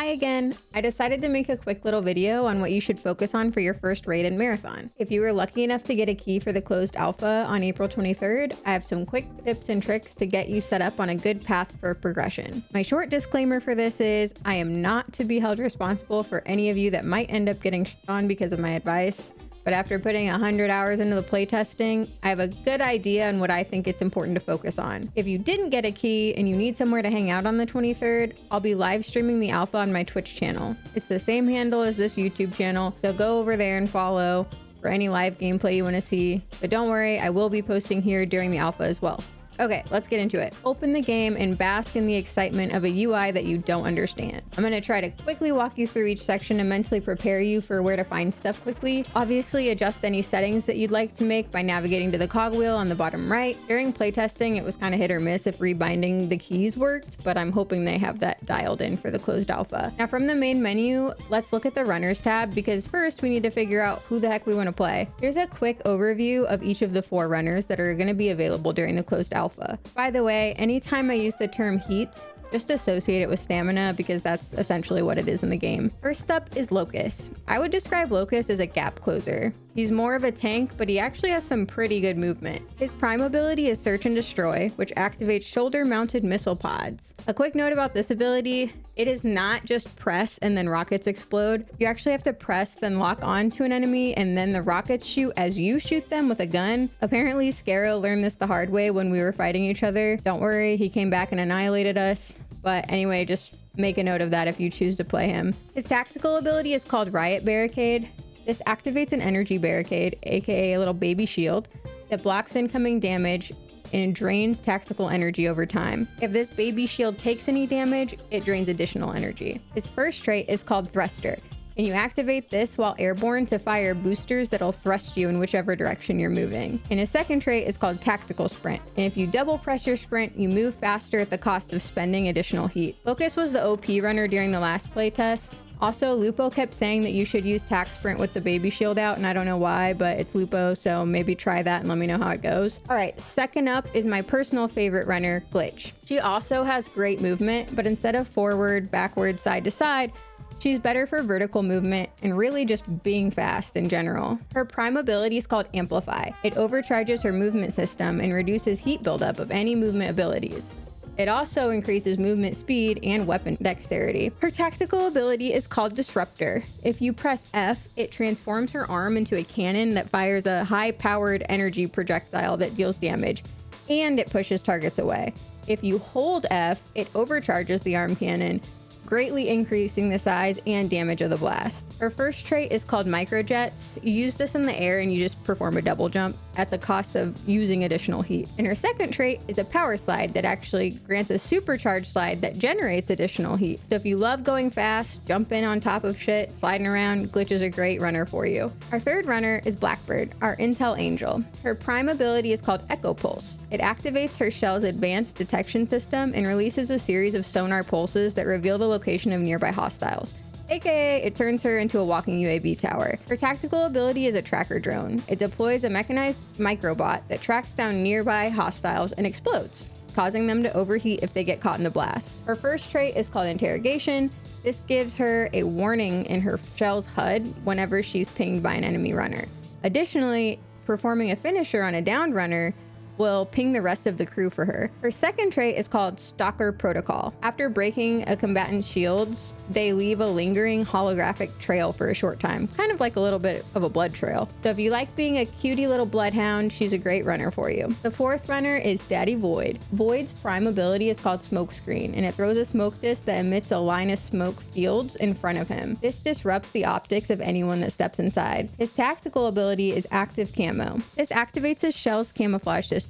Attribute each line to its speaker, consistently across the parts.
Speaker 1: Hi again. I decided to make a quick little video on what you should focus on for your first raid and marathon. If you were lucky enough to get a key for the closed alpha on April 23rd, I have some quick tips and tricks to get you set up on a good path for progression. My short disclaimer for this is I am not to be held responsible for any of you that might end up getting shit on because of my advice. But after putting 100 hours into the playtesting, I have a good idea on what I think it's important to focus on. If you didn't get a key and you need somewhere to hang out on the 23rd, I'll be live streaming the alpha on my Twitch channel. It's the same handle as this YouTube channel, so go over there and follow for any live gameplay you want to see. But don't worry, I will be posting here during the alpha as well. Okay, let's get into it. Open the game and bask in the excitement of a UI that you don't understand. I'm going to try to quickly walk you through each section and mentally prepare you for where to find stuff quickly. Obviously, adjust any settings that you'd like to make by navigating to the cogwheel on the bottom right. During playtesting, it was kind of hit or miss if rebinding the keys worked, but I'm hoping they have that dialed in for the closed alpha. Now from the main menu, let's look at the runners tab because first we need to figure out who the heck we want to play. Here's a quick overview of each of the 4 runners that are going to be available during the closed alpha. By the way, anytime I use the term heat, just associate it with stamina because that's essentially what it is in the game. First up is Locust. I would describe Locust as a gap closer. He's more of a tank, but he actually has some pretty good movement. His prime ability is Search and Destroy, which activates shoulder-mounted missile pods. A quick note about this ability, it is not just press and then rockets explode. You actually have to press, then lock onto an enemy, and then the rockets shoot as you shoot them with a gun. Apparently, Scaro learned this the hard way when we were fighting each other. Don't worry, he came back and annihilated us. But anyway, just make a note of that if you choose to play him. His tactical ability is called Riot Barricade. This activates an energy barricade, aka a little baby shield, that blocks incoming damage and drains tactical energy over time. If this baby shield takes any damage, it drains additional energy. His first trait is called Thruster, and you activate this while airborne to fire boosters that'll thrust you in whichever direction you're moving. And his second trait is called Tactical Sprint, and if you double press your sprint, you move faster at the cost of spending additional heat. Locust was the OP runner during the last playtest. Also, Lupo kept saying that you should use Tac Sprint with the baby shield out, and I don't know why, but it's Lupo, so maybe try that and let me know how it goes. All right, second up is my personal favorite runner, Glitch. She also has great movement, but instead of forward, backward, side to side, she's better for vertical movement and really just being fast in general. Her prime ability is called Amplify. It overcharges her movement system and reduces heat buildup of any movement abilities. It also increases movement speed and weapon dexterity. Her tactical ability is called Disruptor. If you press F, it transforms her arm into a cannon that fires a high-powered energy projectile that deals damage, and it pushes targets away. If you hold F, it overcharges the arm cannon, greatly increasing the size and damage of the blast. Her first trait is called Microjets. You use this in the air and you just perform a double jump at the cost of using additional heat. And her second trait is a Power Slide that actually grants a supercharged slide that generates additional heat. So if you love going fast, jumping on top of shit, sliding around, Glitch is a great runner for you. Our third runner is Blackbird, our Intel Angel. Her prime ability is called Echo Pulse. It activates her shell's advanced detection system and releases a series of sonar pulses that reveal the location of nearby hostiles. AKA, it turns her into a walking UAV tower. Her tactical ability is a tracker drone. It deploys a mechanized microbot that tracks down nearby hostiles and explodes, causing them to overheat if they get caught in the blast. Her first trait is called Interrogation. This gives her a warning in her shell's HUD whenever she's pinged by an enemy runner. Additionally, performing a finisher on a downed runner will ping the rest of the crew for her. Her second trait is called Stalker Protocol. After breaking a combatant's shields, they leave a lingering holographic trail for a short time, kind of like a little bit of a blood trail. So if you like being a cutie little bloodhound, she's a great runner for you. The fourth runner is Daddy Void. Void's prime ability is called Smokescreen, and it throws a smoke disc that emits a line of smoke fields in front of him. This disrupts the optics of anyone that steps inside. His tactical ability is Active Camo. This activates his shell's camouflage systems,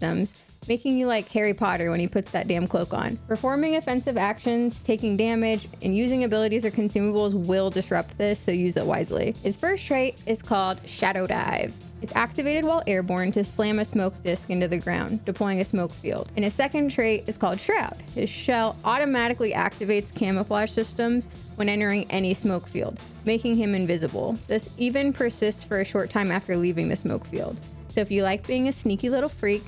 Speaker 1: making you like Harry Potter when he puts that damn cloak on. Performing offensive actions, taking damage, and using abilities or consumables will disrupt this, so use it wisely. His first trait is called Shadow Dive. It's activated while airborne to slam a smoke disc into the ground, deploying a smoke field. And his second trait is called Shroud. His shell automatically activates camouflage systems when entering any smoke field, making him invisible. This even persists for a short time after leaving the smoke field. So if you like being a sneaky little freak,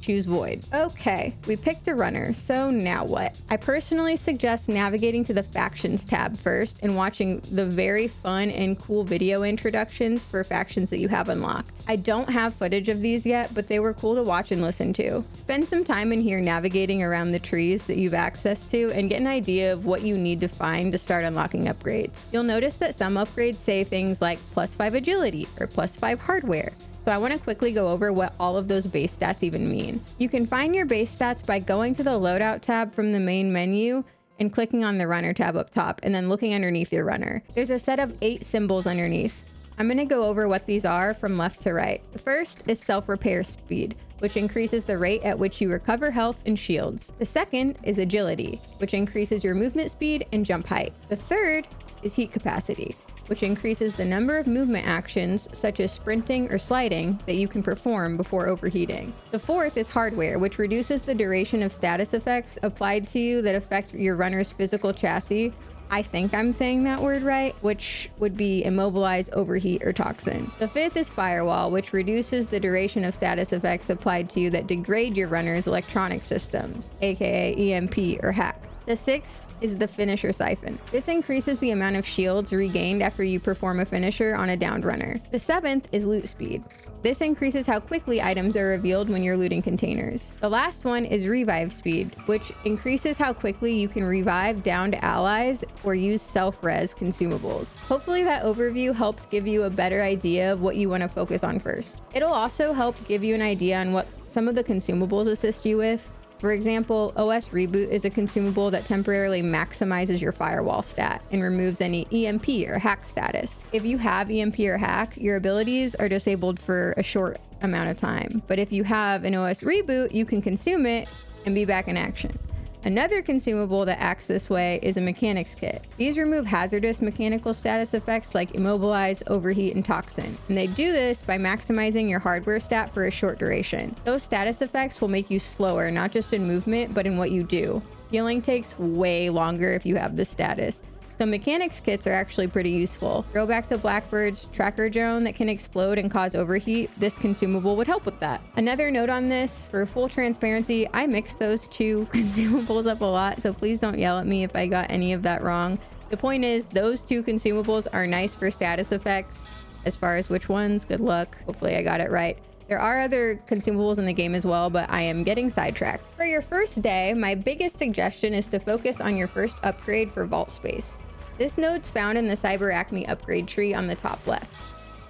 Speaker 1: choose void. Okay, we picked a runner, so now what? I personally suggest navigating to the factions tab first and watching the very fun and cool video introductions for factions that you have unlocked. I don't have footage of these yet, but they were cool to watch and listen to. Spend some time in here navigating around the trees that you've access to and get an idea of what you need to find to start unlocking upgrades. You'll notice that some upgrades say things like +5 agility or +5 hardware. So I want to quickly go over what all of those base stats even mean. You can find your base stats by going to the loadout tab from the main menu and clicking on the runner tab up top and then looking underneath your runner. There's a set of 8 symbols underneath. I'm going to go over what these are from left to right. The first is self-repair speed, which increases the rate at which you recover health and shields. The second is agility, which increases your movement speed and jump height. The third is heat capacity, which increases the number of movement actions such as sprinting or sliding that you can perform before overheating. The fourth is hardware, which reduces the duration of status effects applied to you that affect your runner's physical chassis. I think I'm saying that word right, which would be immobilize, overheat, or toxin. The fifth is firewall, which reduces the duration of status effects applied to you that degrade your runner's electronic systems, aka EMP or hack. The sixth is the finisher siphon. This increases the amount of shields regained after you perform a finisher on a downed runner. The seventh is loot speed. This increases how quickly items are revealed when you're looting containers. The last one is revive speed, which increases how quickly you can revive downed allies or use self-res consumables. Hopefully that overview helps give you a better idea of what you want to focus on first. It'll also help give you an idea on what some of the consumables assist you with. For example, OS Reboot is a consumable that temporarily maximizes your firewall stat and removes any EMP or hack status. If you have EMP or hack, your abilities are disabled for a short amount of time. But if you have an OS Reboot, you can consume it and be back in action. Another consumable that acts this way is a mechanics kit. These remove hazardous mechanical status effects like immobilize, overheat, and toxin. And they do this by maximizing your hardware stat for a short duration. Those status effects will make you slower, not just in movement, but in what you do. Healing takes way longer if you have this status. So mechanics kits are actually pretty useful. Throwback to Blackbird's tracker drone that can explode and cause overheat, this consumable would help with that. Another note on this, for full transparency, I mixed those two consumables up a lot, so please don't yell at me if I got any of that wrong. The point is, those two consumables are nice for status effects. As far as which ones, good luck. Hopefully I got it right. There are other consumables in the game as well, but I am getting sidetracked. For your first day, my biggest suggestion is to focus on your first upgrade for vault space. This node's found in the Cyber Acme upgrade tree on the top left.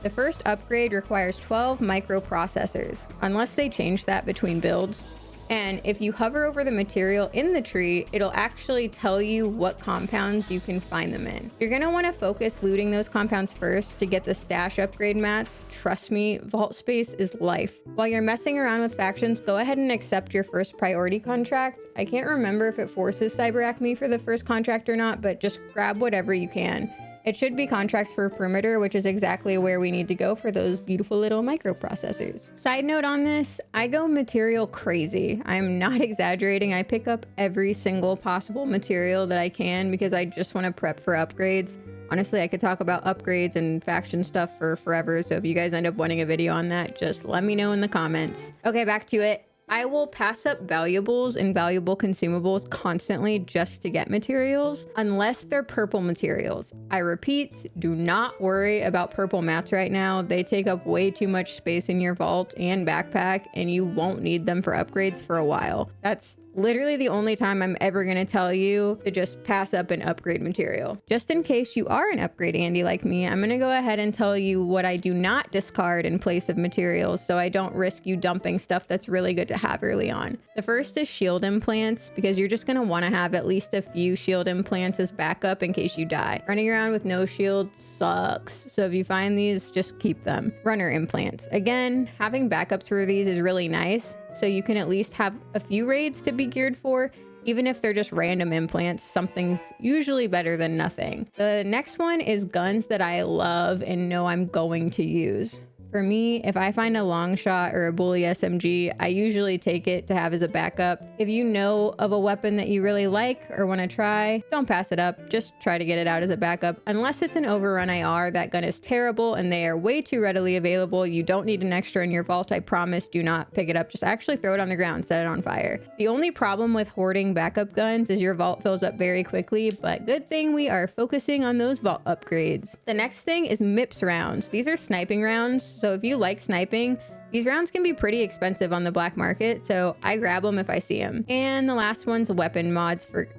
Speaker 1: The first upgrade requires 12 microprocessors, unless they change that between builds. And if you hover over the material in the tree, it'll actually tell you what compounds you can find them in. You're gonna wanna focus looting those compounds first to get the stash upgrade mats. Trust me, vault space is life. While you're messing around with factions, go ahead and accept your first priority contract. I can't remember if it forces Cyber Acme for the first contract or not, but just grab whatever you can. It should be contracts for perimeter, which is exactly where we need to go for those beautiful little microprocessors. Side note on this, I go material crazy. I'm not exaggerating. I pick up every single possible material that I can because I just want to prep for upgrades. Honestly, I could talk about upgrades and faction stuff for forever. So if you guys end up wanting a video on that, just let me know in the comments. Okay, back to it. I will pass up valuables and valuable consumables constantly just to get materials, unless they're purple materials. I repeat, do not worry about purple mats right now. They take up way too much space in your vault and backpack, and you won't need them for upgrades for a while. That's literally the only time I'm ever going to tell you to just pass up an upgrade material. Just in case you are an upgrade Andy like me, I'm going to go ahead and tell you what I do not discard in place of materials so I don't risk you dumping stuff that's really good to have early on. The first is shield implants, because you're just going to want to have at least a few shield implants as backup in case you die. Running around with no shield sucks, so if you find these, just keep them. Runner implants. Again, having backups for these is really nice, so you can at least have a few raids to be geared for. Even if they're just random implants, something's usually better than nothing. The next one is guns that I love and know I'm going to use. For me, if I find a long shot or a bully SMG, I usually take it to have as a backup. If you know of a weapon that you really like or want to try, don't pass it up. Just try to get it out as a backup. Unless it's an overrun IR, that gun is terrible and they are way too readily available. You don't need an extra in your vault. I promise, do not pick it up. Just actually throw it on the ground, set it on fire. The only problem with hoarding backup guns is your vault fills up very quickly, but good thing we are focusing on those vault upgrades. The next thing is MIPS rounds. These are sniping rounds, so if you like sniping, these rounds can be pretty expensive on the black market, so I grab them if I see them. And the last one's weapon mods for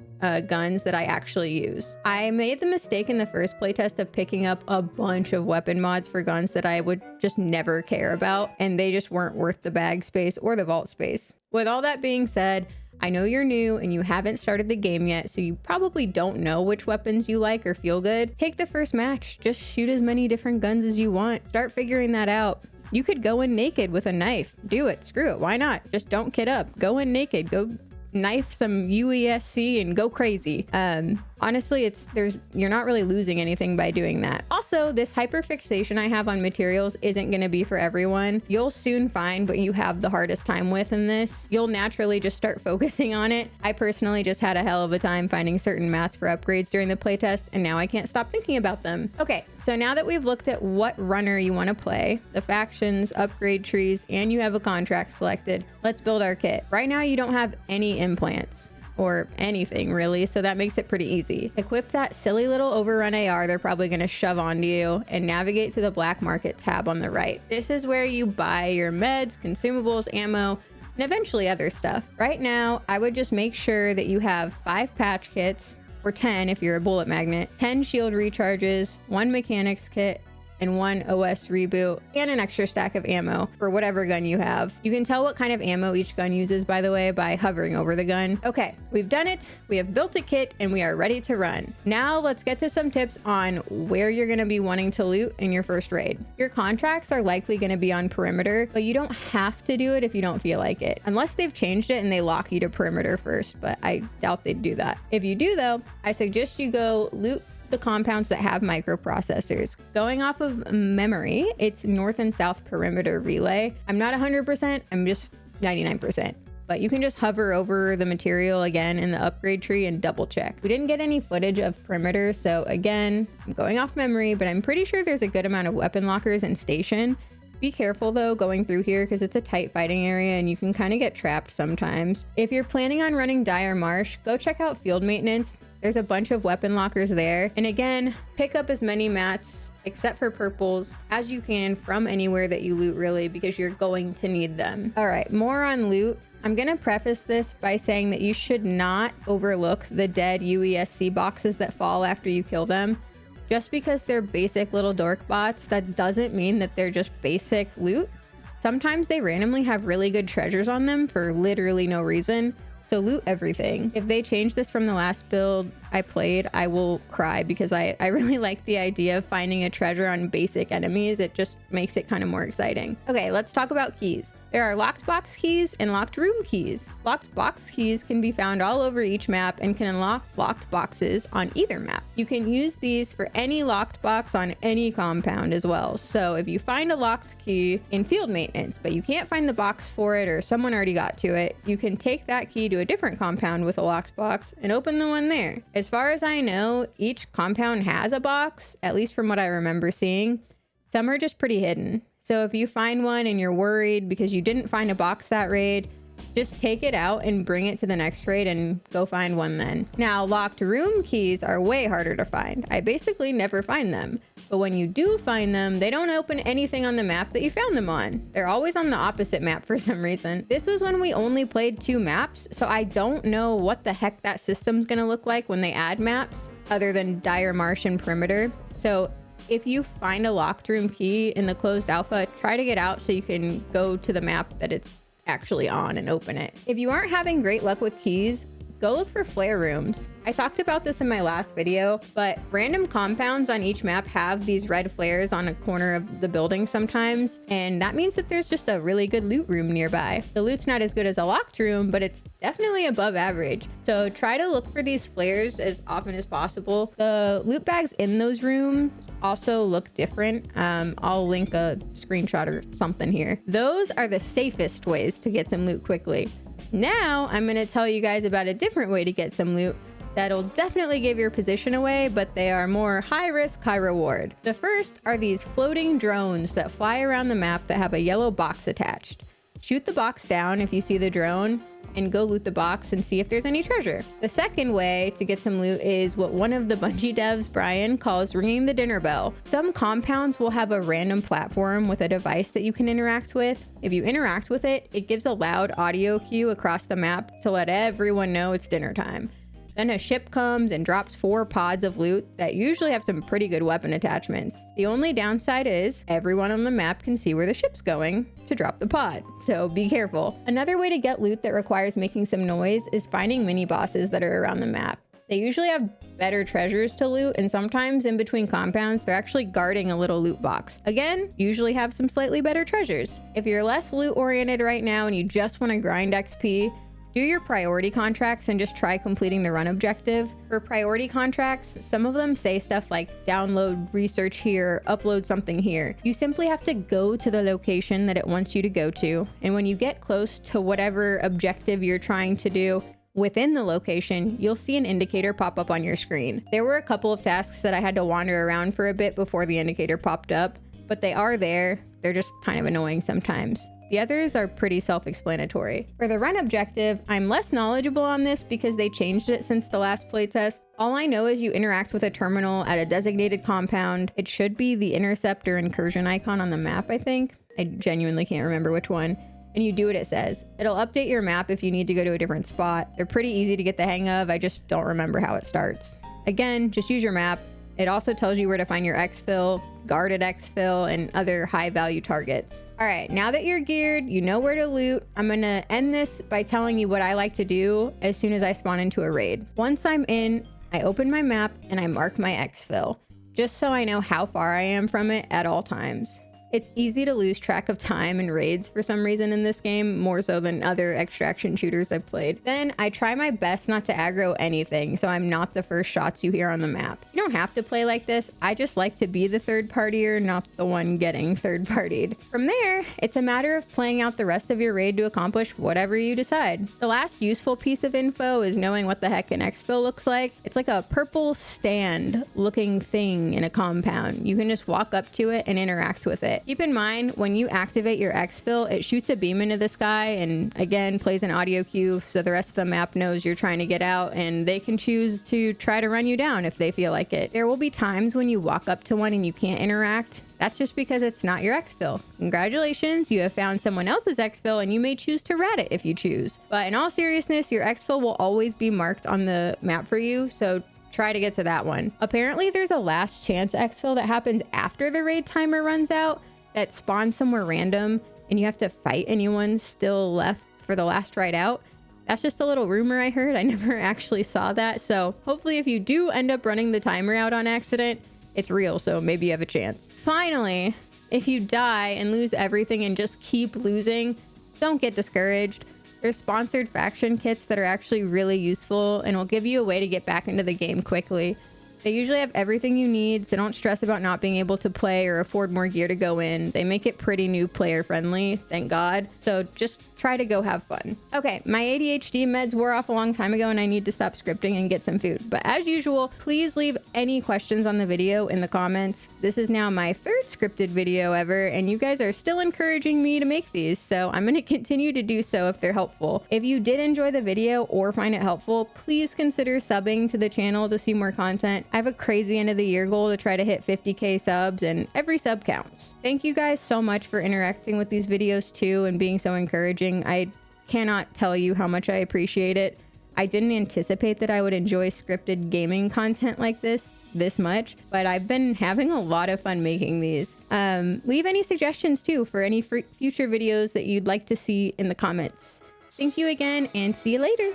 Speaker 1: guns that I actually use. I made the mistake in the first playtest of picking up a bunch of weapon mods for guns that I would just never care about, and they just weren't worth the bag space or the vault space. With all that being said, I know you're new and you haven't started the game yet, so you probably don't know which weapons you like or feel good. Take the first match, just shoot as many different guns as you want. Start figuring that out. You could go in naked with a knife. Do it, screw it, why not? Just don't kit up, go in naked, go knife some UESC and go crazy. Honestly, you're not really losing anything by doing that. Also, this hyperfixation I have on materials isn't going to be for everyone. You'll soon find what you have the hardest time with in this. You'll naturally just start focusing on it. I personally just had a hell of a time finding certain mats for upgrades during the playtest, and now I can't stop thinking about them. Okay, so now that we've looked at what runner you want to play, the factions, upgrade trees, and you have a contract selected, let's build our kit. Right now, you don't have any implants or anything really, so that makes it pretty easy. Equip that silly little overrun AR they're probably going to shove onto you, and navigate to the black market tab on the right. This is where you buy your meds, consumables, ammo, and eventually other stuff. Right now, I would just make sure that you have 5 patch kits, or 10 if you're a bullet magnet, 10 shield recharges, 1 mechanics kit, and 1 OS reboot, and an extra stack of ammo for whatever gun you have. You can tell what kind of ammo each gun uses, by the way, by hovering over the gun. Okay, we've done it. We have built a kit and we are ready to run. Now let's get to some tips on where you're gonna be wanting to loot in your first raid. Your contracts are likely gonna be on perimeter, but you don't have to do it if you don't feel like it, unless they've changed it and they lock you to perimeter first, but I doubt they'd do that. If you do though, I suggest you go loot the compounds that have microprocessors. Going off of memory, it's north and south perimeter relay. I'm not 100%, I'm just 99%. But you can just hover over the material again in the upgrade tree and double check. We didn't get any footage of perimeter, so again, I'm going off memory, but I'm pretty sure there's a good amount of weapon lockers in station. Be careful though going through here because it's a tight fighting area and you can kind of get trapped sometimes. If you're planning on running Dire Marsh, go check out field maintenance. There's a bunch of weapon lockers there. And again, pick up as many mats, except for purples, as you can from anywhere that you loot really, because you're going to need them. All right, more on loot. I'm gonna preface this by saying that you should not overlook the dead UESC boxes that fall after you kill them. Just because they're basic little dork bots, that doesn't mean that they're just basic loot. Sometimes they randomly have really good treasures on them for literally no reason. So loot everything. If they change this from the last build I played, I will cry because I really like the idea of finding a treasure on basic enemies. It just makes it kind of more exciting. Okay, let's talk about keys. There are locked box keys and locked room keys. Locked box keys can be found all over each map and can unlock locked boxes on either map. You can use these for any locked box on any compound as well. So if you find a locked key in field maintenance, but you can't find the box for it or someone already got to it, you can take that key to a different compound with a locked box and open the one there. As far as I know, each compound has a box, at least from what I remember seeing. Some are just pretty hidden. So if you find one and you're worried because you didn't find a box that raid, just take it out and bring it to the next raid and go find one then. Now, locked room keys are way harder to find. I basically never find them. But when you do find them, they don't open anything on the map that you found them on. They're always on the opposite map for some reason. This was when we only played 2 maps, so I don't know what the heck that system's gonna look like when they add maps other than Dire Marsh and Perimeter. So if you find a locked room key in the closed alpha, try to get out so you can go to the map that it's actually on and open it. If you aren't having great luck with keys, go look for flare rooms. I talked about this in my last video, but random compounds on each map have these red flares on a corner of the building sometimes, and that means that there's just a really good loot room nearby. The loot's not as good as a locked room, but it's definitely above average. So try to look for these flares as often as possible. The loot bags in those rooms also look different. I'll link a screenshot or something here. Those are the safest ways to get some loot quickly. Now I'm going to tell you guys about a different way to get some loot that'll definitely give your position away, but they are more high risk, high reward. The first are these floating drones that fly around the map that have a yellow box attached. Shoot the box down if you see the drone and go loot the box and see if there's any treasure. The second way to get some loot is what one of the Bungie devs, Brian, calls ringing the dinner bell. Some compounds will have a random platform with a device that you can interact with. If you interact with it, it gives a loud audio cue across the map to let everyone know it's dinner time. Then a ship comes and drops 4 pods of loot that usually have some pretty good weapon attachments. The only downside is everyone on the map can see where the ship's going to drop the pod, so be careful. Another way to get loot that requires making some noise is finding mini bosses that are around the map. They usually have better treasures to loot, and sometimes in between compounds, they're actually guarding a little loot box. Again, usually have some slightly better treasures. If you're less loot oriented right now and you just want to grind XP, do your priority contracts and just try completing the run objective. For priority contracts, some of them say stuff like download research here, upload something here. You simply have to go to the location that it wants you to go to, and when you get close to whatever objective you're trying to do within the location, you'll see an indicator pop up on your screen. There were a couple of tasks that I had to wander around for a bit before the indicator popped up, but they are there. They're just kind of annoying sometimes. The others are pretty self-explanatory. For the run objective, I'm less knowledgeable on this because they changed it since the last playtest. All I know is you interact with a terminal at a designated compound. It should be the intercept or incursion icon on the map, I think. I genuinely can't remember which one. And you do what it says. It'll update your map if you need to go to a different spot. They're pretty easy to get the hang of. I just don't remember how it starts. Again, just use your map. It also tells you where to find your exfil, guarded exfil, and other high value targets. All right, now that you're geared, you know where to loot. I'm gonna end this by telling you what I like to do as soon as I spawn into a raid. Once I'm in, I open my map and I mark my exfil, just so I know how far I am from it at all times. It's easy to lose track of time in raids for some reason in this game, more so than other extraction shooters I've played. Then I try my best not to aggro anything, so I'm not the first shots you hear on the map. You don't have to play like this. I just like to be the third partier, not the one getting third partied. From there, it's a matter of playing out the rest of your raid to accomplish whatever you decide. The last useful piece of info is knowing what the heck an exfil looks like. It's like a purple stand looking thing in a compound. You can just walk up to it and interact with it. Keep in mind, when you activate your exfil, it shoots a beam into the sky and again plays an audio cue so the rest of the map knows you're trying to get out, and they can choose to try to run you down if they feel like it. There will be times when you walk up to one and you can't interact. That's just because it's not your exfil. Congratulations, you have found someone else's exfil and you may choose to rat it if you choose. But in all seriousness, your exfil will always be marked on the map for you, so try to get to that one. Apparently there's a last chance exfil that happens after the raid timer runs out that spawns somewhere random and you have to fight anyone still left for the last ride out. That's just a little rumor I heard. I never actually saw that. So hopefully if you do end up running the timer out on accident, it's real, so maybe you have a chance. Finally, if you die and lose everything and just keep losing, don't get discouraged. There's sponsored faction kits that are actually really useful and will give you a way to get back into the game quickly. They usually have everything you need, so don't stress about not being able to play or afford more gear to go in. They make it pretty new player friendly, thank God. So just try to go have fun. Okay, my ADHD meds wore off a long time ago and I need to stop scripting and get some food. But as usual, please leave any questions on the video in the comments. This is now my 3rd scripted video ever, and you guys are still encouraging me to make these, so I'm gonna continue to do so if they're helpful. If you did enjoy the video or find it helpful, please consider subbing to the channel to see more content. I have a crazy end of the year goal to try to hit 50k subs, and every sub counts. Thank you guys so much for interacting with these videos too and being so encouraging. I cannot tell you how much I appreciate it. I didn't anticipate that I would enjoy scripted gaming content like this much, but I've been having a lot of fun making these. Leave any suggestions too for any future videos that you'd like to see in the comments. Thank you again and see you later.